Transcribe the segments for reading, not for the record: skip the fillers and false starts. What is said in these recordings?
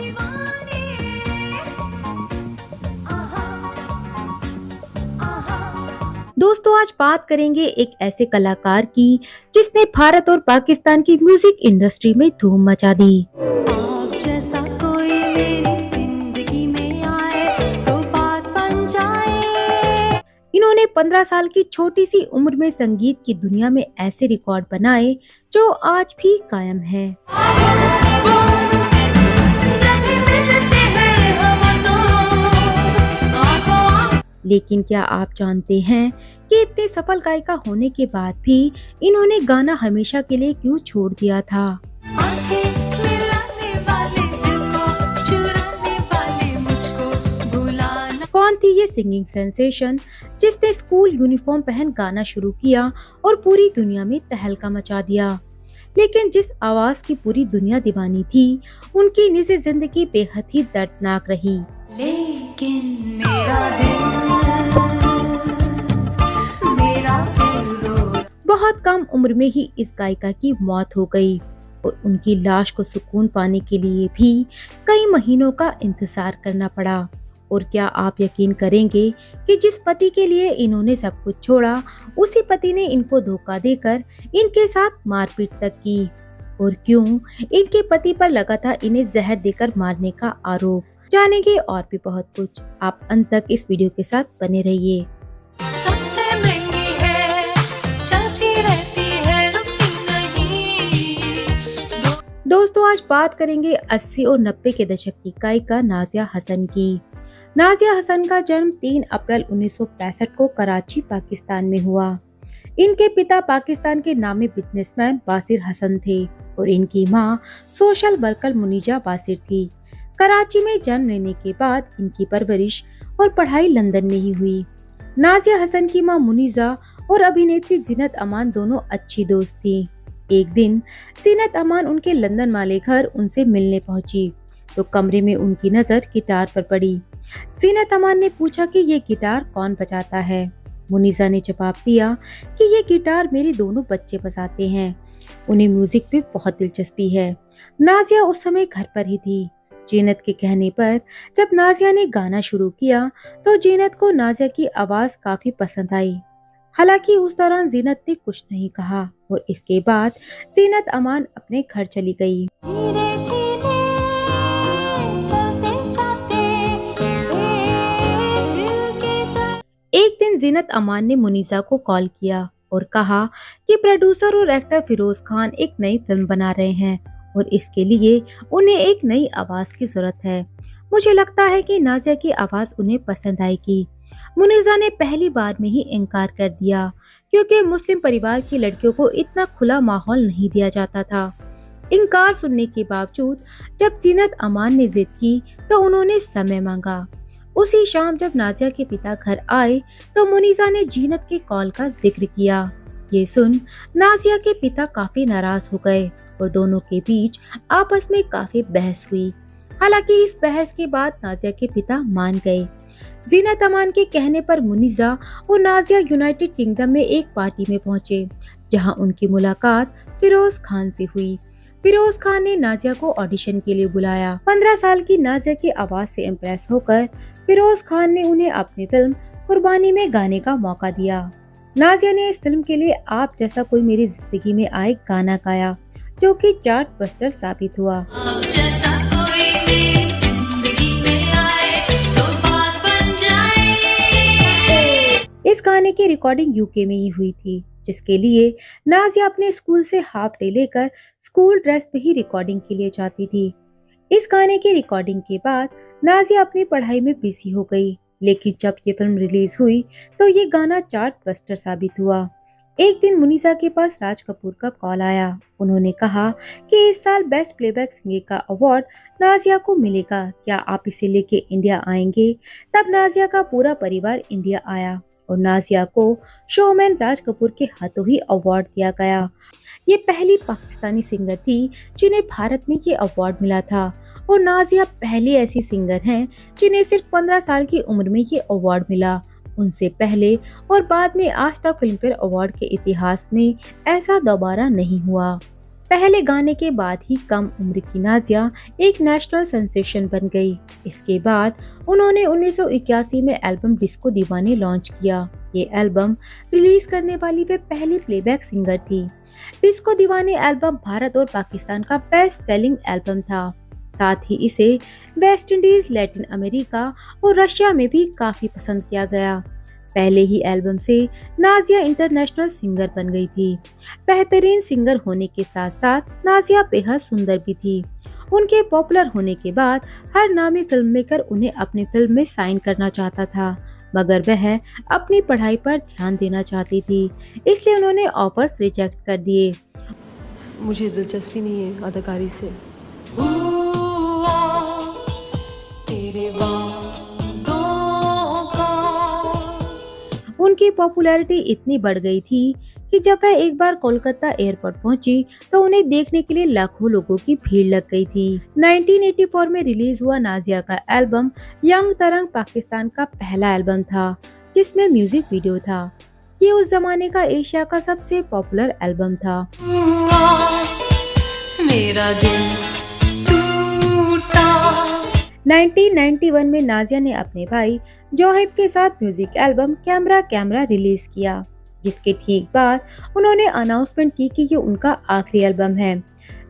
दीवाने। आहा, आहा। दोस्तों, आज बात करेंगे एक ऐसे कलाकार की जिसने भारत और पाकिस्तान की म्यूजिक इंडस्ट्री में धूम मचा दी। आप जैसा कोई मेरी जिंदगी में आए तो बात बन जाए। इन्होंने 15 साल की छोटी सी उम्र में संगीत की दुनिया में ऐसे रिकॉर्ड बनाए जो आज भी कायम है। लेकिन क्या आप जानते हैं कि इतने सफल गायिका होने के बाद भी इन्होंने गाना हमेशा के लिए क्यों छोड़ दिया था? कौन थी ये सिंगिंग सेंसेशन जिसने स्कूल यूनिफॉर्म पहन गाना शुरू किया और पूरी दुनिया में तहलका मचा दिया? लेकिन जिस आवाज की पूरी दुनिया दीवानी थी, उनकी निजी जिंदगी बेहद ही दर्दनाक रही। लेकिन मेरा दिल बहुत कम उम्र में ही इस गायिका की मौत हो गई और उनकी लाश को सुकून पाने के लिए भी कई महीनों का इंतजार करना पड़ा। और क्या आप यकीन करेंगे कि जिस पति के लिए इन्होंने सब कुछ छोड़ा, उसी पति ने इनको धोखा देकर इनके साथ मारपीट तक की। और क्यों इनके पति पर लगा था इन्हें जहर देकर मारने का आरोप? जानेंगे और भी बहुत कुछ। आप अंत तक इस वीडियो के साथ बने रहिए। दोस्तों, आज बात करेंगे 80 और 90 के दशक की गायिका नाज़िया हसन की। नाज़िया हसन का जन्म 3 अप्रैल 1965 को कराची, पाकिस्तान में हुआ। इनके पिता पाकिस्तान के नामी बिजनेसमैन बासिर हसन थे और इनकी मां सोशल वर्कर मुनीजा बासिर थी। कराची में जन्म लेने के बाद इनकी परवरिश और पढ़ाई लंदन में ही हुई। नाज़िया हसन की मां मुनीजा और अभिनेत्री जीनत अमान दोनों अच्छी दोस्त थी। एक दिन जीनत अमान उनके लंदन वाले घर उनसे मिलने पहुंची तो कमरे में उनकी नजर गिटार पर पड़ी। जीनत अमान ने पूछा कि ये गिटार कौन बजाता है। मुनीजा ने जवाब दिया कि ये गिटार मेरे दोनों बच्चे बजाते हैं, उन्हें म्यूजिक में बहुत दिलचस्पी है। नाज़िया उस समय घर पर ही थी। जीनत के कहने पर जब नाज़िया ने गाना शुरू किया तो जीनत को नाज़िया की आवाज काफी पसंद आई। हालांकि उस दौरान जीनत ने कुछ नहीं कहा और इसके बाद जीनत अमान अपने घर चली गई। एक दिन जीनत अमान ने मुनीसा को कॉल किया और कहा कि प्रोड्यूसर और एक्टर फिरोज खान एक नई फिल्म बना रहे हैं और इसके लिए उन्हें एक नई आवाज की जरूरत है। मुझे लगता है कि नाज़िया की आवाज उन्हें पसंद आएगी। मुनीसा ने पहली बार में ही इनकार कर दिया क्योंकि मुस्लिम परिवार की लड़कियों को इतना खुला माहौल नहीं दिया जाता था। इनकार सुनने के बावजूद जब जीनत अमान ने जिद की तो उन्होंने समय मांगा। उसी शाम जब नाज़िया के पिता घर आए तो मुनीसा ने जीनत के कॉल का जिक्र किया। ये सुन नाज़िया के पिता काफी नाराज हो गए और दोनों के बीच आपस में काफी बहस हुई। हालांकि इस बहस के बाद नाज़िया के पिता मान गए। जीनत अमान के कहने पर मुनीसा और नाज़िया यूनाइटेड किंगडम में एक पार्टी में पहुंचे जहां उनकी मुलाकात फिरोज खान से हुई। फिरोज खान ने नाज़िया को ऑडिशन के लिए बुलाया। 15 साल की नाज़िया की आवाज से इम्प्रेस होकर फिरोज खान ने उन्हें अपनी फिल्म कुर्बानी में गाने का मौका दिया। नाज़िया ने इस फिल्म के लिए आप जैसा कोई मेरी जिंदगी में आए गाना गाया जो कि चार्ट बस्टर साबित हुआ। इस गाने की रिकॉर्डिंग यूके में ही हुई थी, जिसके लिए नाज़िया अपने स्कूल से हाफ डे लेकर स्कूल ड्रेस में ही रिकॉर्डिंग के लिए जाती थी। इस गाने की रिकॉर्डिंग के बाद नाज़िया अपनी पढ़ाई में बिजी हो गई, लेकिन जब ये फिल्म रिलीज हुई तो ये गाना चार्ट बस्टर साबित हुआ। एक दिन मुनीसा के पास राज कपूर का कॉल आया। उन्होंने कहा कि इस साल बेस्ट प्लेबैक सिंगर का अवार्ड नाज़िया को मिलेगा, क्या आप इसे लेके इंडिया आएंगे? तब नाज़िया का पूरा परिवार इंडिया आया और नाज़िया को शोमैन राज कपूर के हाथों ही अवार्ड दिया गया। ये पहली पाकिस्तानी सिंगर थी जिन्हें भारत में ये अवार्ड मिला था और नाज़िया पहली ऐसी सिंगर हैं जिन्हें सिर्फ 15 साल की उम्र में ये अवार्ड मिला। उनसे पहले और बाद में आज तक फिल्मफेयर अवार्ड के इतिहास में ऐसा दोबारा नहीं हुआ। पहले गाने के बाद ही कम उम्र की नाजिया एक नेशनल सेंसेशन बन गई। इसके बाद उन्होंने 1981 में एल्बम डिस्को दीवाने लॉन्च किया। ये एल्बम रिलीज करने वाली वे पहली प्लेबैक सिंगर थी। डिस्को दीवाने एल्बम भारत और पाकिस्तान का बेस्ट सेलिंग एल्बम था। साथ ही इसे वेस्ट इंडीज, लैटिन अमेरिका और रशिया में भी काफी पसंद किया गया। पहले ही एल्बम से नाजिया इंटरनेशनल सिंगर बन गई थी। बेहतरीन सिंगर होने के साथ साथ नाजिया बेहद सुंदर भी थी। उनके पॉपुलर होने के बाद हर नामी फिल्म मेकर उन्हें अपनी फिल्म में साइन करना चाहता था, मगर वह अपनी पढ़ाई पर ध्यान देना चाहती थी, इसलिए उन्होंने ऑफर्स रिजेक्ट कर दिए। मुझे दिलचस्पी नहीं है अदाकारी से। उनकी पॉपुलैरिटी इतनी बढ़ गई थी कि जब वह एक बार कोलकाता एयरपोर्ट पहुंची तो उन्हें देखने के लिए लाखों लोगों की भीड़ लग गई थी। 1984 में रिलीज हुआ नाजिया का एल्बम यंग तरंग पाकिस्तान का पहला एल्बम था जिसमें म्यूजिक वीडियो था। ये उस जमाने का एशिया का सबसे पॉपुलर एल्बम था। मेरा दिल टूटा। 1991 में नाजिया ने अपने भाई जोहेब के साथ music album camera camera release किया, जिसके ठीक बाद उन्होंने अनाउंसमेंट की कि ये उनका आखिरी एल्बम है।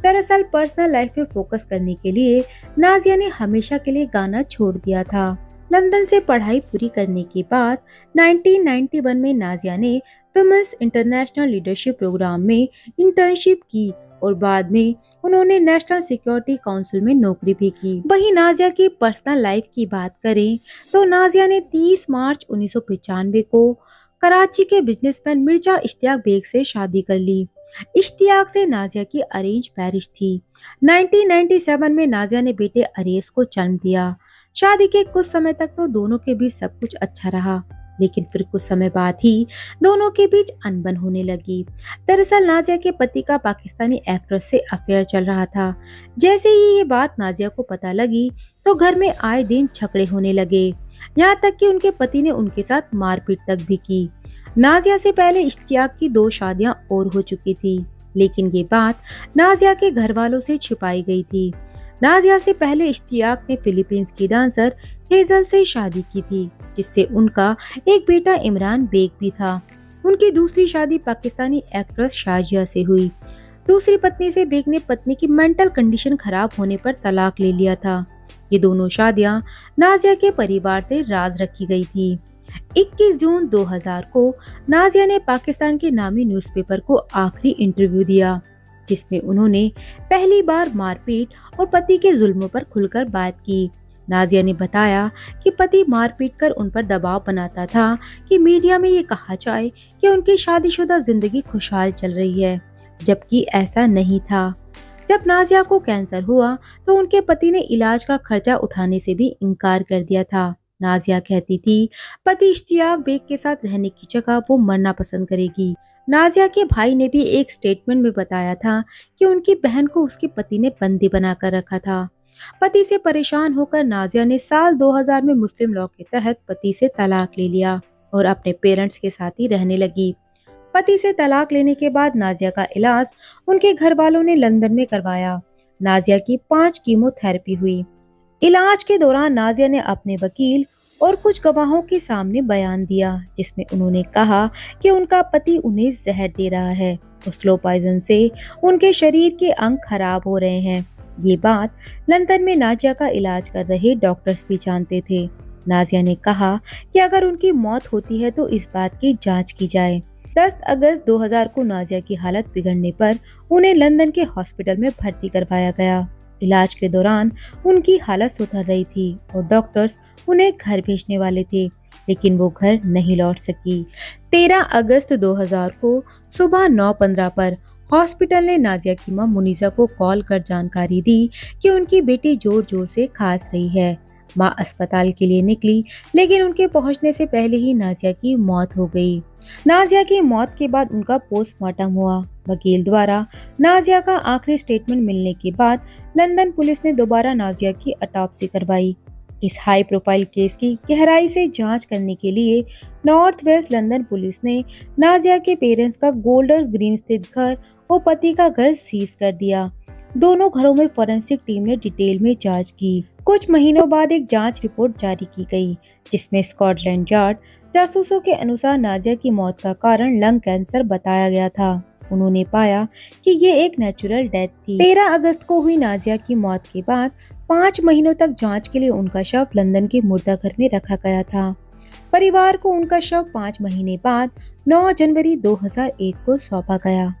दरअसल पर्सनल लाइफ में फोकस करने के लिए नाजिया ने हमेशा के लिए गाना छोड़ दिया था। लंदन से पढ़ाई पूरी करने के बाद 1991 में नाजिया ने विमेंस इंटरनेशनल लीडरशिप प्रोग्राम में इंटर्नशिप की और बाद में उन्होंने नेशनल सिक्योरिटी काउंसिल में नौकरी भी की। वहीं नाजिया की पर्सनल लाइफ की बात करें तो नाजिया ने 30 मार्च 1995 को कराची के बिजनेसमैन मिर्जा इश्तियाक बेग से शादी कर ली। इश्तियाक से नाजिया की अरेंज मैरिज थी। 1997 में नाजिया ने बेटे अरेस को जन्म दिया। शादी के कुछ समय तक तो दोनों के बीच सब कुछ अच्छा रहा, लेकिन फिर कुछ समय बाद ही दोनों के बीच अनबन होने लगी। दरअसल नाजिया के पति का पाकिस्तानी एक्ट्रेस से अफेयर चल रहा था। जैसे ही ये बात नाजिया को पता लगी तो घर में आए दिन झगड़े होने लगे, यहाँ तक कि उनके पति ने उनके साथ मारपीट तक भी की। नाजिया से पहले इश्तियाक की 2 शादियां और हो चुकी थी, लेकिन ये बात नाजिया के घर वालों से छिपाई गई थी। नाजिया से पहले इश्तियाक ने फिलीपींस की डांसर हेजल से शादी की थी, जिससे उनका एक बेटा इमरान बेग भी था। उनकी दूसरी शादी पाकिस्तानी एक्ट्रेस शाजिया से हुई। दूसरी पत्नी से बेग ने पत्नी की मेंटल कंडीशन खराब होने पर तलाक ले लिया था। ये दोनों शादियां नाजिया के परिवार से राज रखी गई थी। 21 जून 2000 को नाजिया ने पाकिस्तान के नामी न्यूज़पेपर को आखिरी इंटरव्यू दिया, जिसमें उन्होंने पहली बार मारपीट और पति के जुल्मों पर खुलकर बात की। नाजिया ने बताया कि पति मारपीट कर उन पर दबाव बनाता था कि मीडिया में ये कहा जाए कि उनकी शादीशुदा जिंदगी खुशहाल चल रही है, जबकि ऐसा नहीं था। जब नाजिया को कैंसर हुआ तो उनके पति ने इलाज का खर्चा उठाने से भी इनकार कर दिया था। नाजिया कहती थी पति इश्तियाक बेग के साथ रहने की जगह वो मरना पसंद करेगी। नाजिया के भाई ने भी एक स्टेटमेंट में बताया था कि उनकी बहन को उसके पति ने बंदी बनाकर रखा था। पति से परेशान होकर नाजिया ने साल 2000 में मुस्लिम लॉ के तहत पति से तलाक ले लिया और अपने पेरेंट्स के साथ ही रहने लगी। पति से तलाक लेने के बाद नाजिया का इलाज उनके घर वालों ने लंदन में करवाया। नाजिया की 5 कीमोथेरेपी हुई। इलाज के दौरान नाजिया ने अपने वकील और कुछ गवाहों के सामने बयान दिया, जिसमें उन्होंने कहा कि उनका पति उन्हें जहर दे रहा है और स्लो पॉइजन से उनके शरीर के अंग खराब हो रहे हैं। ये बात लंदन में नाजिया का इलाज कर रहे डॉक्टर्स भी जानते थे। नाजिया ने कहा कि अगर उनकी मौत होती है तो इस बात की जांच की जाए। 10 अगस्त 2000 को नाजिया की हालत बिगड़ने पर उन्हें लंदन के हॉस्पिटल में भर्ती करवाया गया। इलाज के दौरान उनकी हालत सुधर रही थी और डॉक्टर्स उन्हें घर भेजने वाले थे, लेकिन वो घर नहीं लौट सकी। 13 अगस्त 2000 को सुबह 9:15 पर हॉस्पिटल ने नाजिया की मां मुनीसा को कॉल कर जानकारी दी कि उनकी बेटी जोर जोर से खांस रही है। मां अस्पताल के लिए निकली, लेकिन उनके पहुंचने से पहले ही नाजिया की मौत हो गई। नाजिया की मौत के बाद उनका पोस्टमार्टम हुआ। वकील द्वारा नाजिया का आखिरी स्टेटमेंट मिलने के बाद लंदन पुलिस ने दोबारा नाजिया की ऑटोप्सी करवाई। इस हाई प्रोफाइल केस की गहराई से जांच करने के लिए नॉर्थ वेस्ट लंदन पुलिस ने नाजिया के पेरेंट्स का गोल्डर्स ग्रीन स्थित घर और पति का घर सीज कर दिया। दोनों घरों में फोरेंसिक टीम ने डिटेल में जांच की। कुछ महीनों बाद एक जांच रिपोर्ट जारी की गई, जिसमें स्कॉटलैंड यार्ड जासूसों के अनुसार नाजिया की मौत का कारण लंग कैंसर बताया गया था। उन्होंने पाया कि ये एक नेचुरल डेथ थी। 13 अगस्त को हुई नाजिया की मौत के बाद 5 महीनों तक जांच के लिए उनका शव लंदन के मुर्दाघर में रखा गया था। परिवार को उनका शव 5 महीने बाद 9 जनवरी 2001 को सौंपा गया।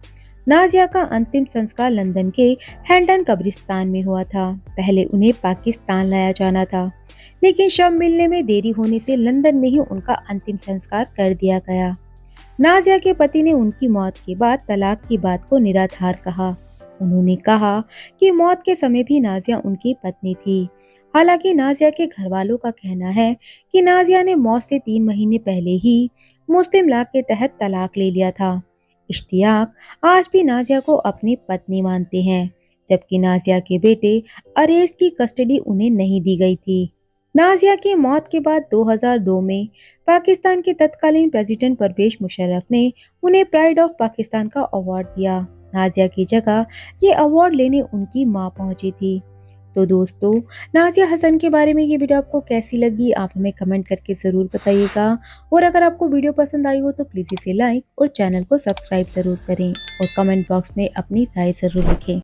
नाजिया का अंतिम संस्कार लंदन के हैंडन कब्रिस्तान में हुआ था। पहले उन्हें पाकिस्तान लाया जाना था, लेकिन शव मिलने में देरी होने से लंदन में ही उनका अंतिम संस्कार कर दिया गया। नाजिया के पति ने उनकी मौत के बाद तलाक की बात को निराधार कहा। उन्होंने कहा कि मौत के समय भी नाजिया उनकी पत्नी थी। हालांकि नाजिया के घर वालों का कहना है कि नाजिया ने मौत से 3 महीने पहले ही मुस्लिम लॉ के तहत तलाक ले लिया था। इश्तियाक आज भी नाजिया को अपनी पत्नी मानते हैं, जबकि नाजिया के बेटे अरेस की कस्टडी उन्हें नहीं दी गई थी। नाजिया की मौत के बाद 2002 में पाकिस्तान के तत्कालीन प्रेसिडेंट परवेज मुशर्रफ ने उन्हें प्राइड ऑफ पाकिस्तान का अवार्ड दिया। नाजिया की जगह ये अवार्ड लेने उनकी मां पहुंची थी। तो दोस्तों, नाजिया हसन के बारे में ये वीडियो आपको कैसी लगी, आप हमें कमेंट करके ज़रूर बताइएगा। और अगर आपको वीडियो पसंद आई हो तो प्लीज़ इसे लाइक और चैनल को सब्सक्राइब ज़रूर करें और कमेंट बॉक्स में अपनी राय ज़रूर लिखें।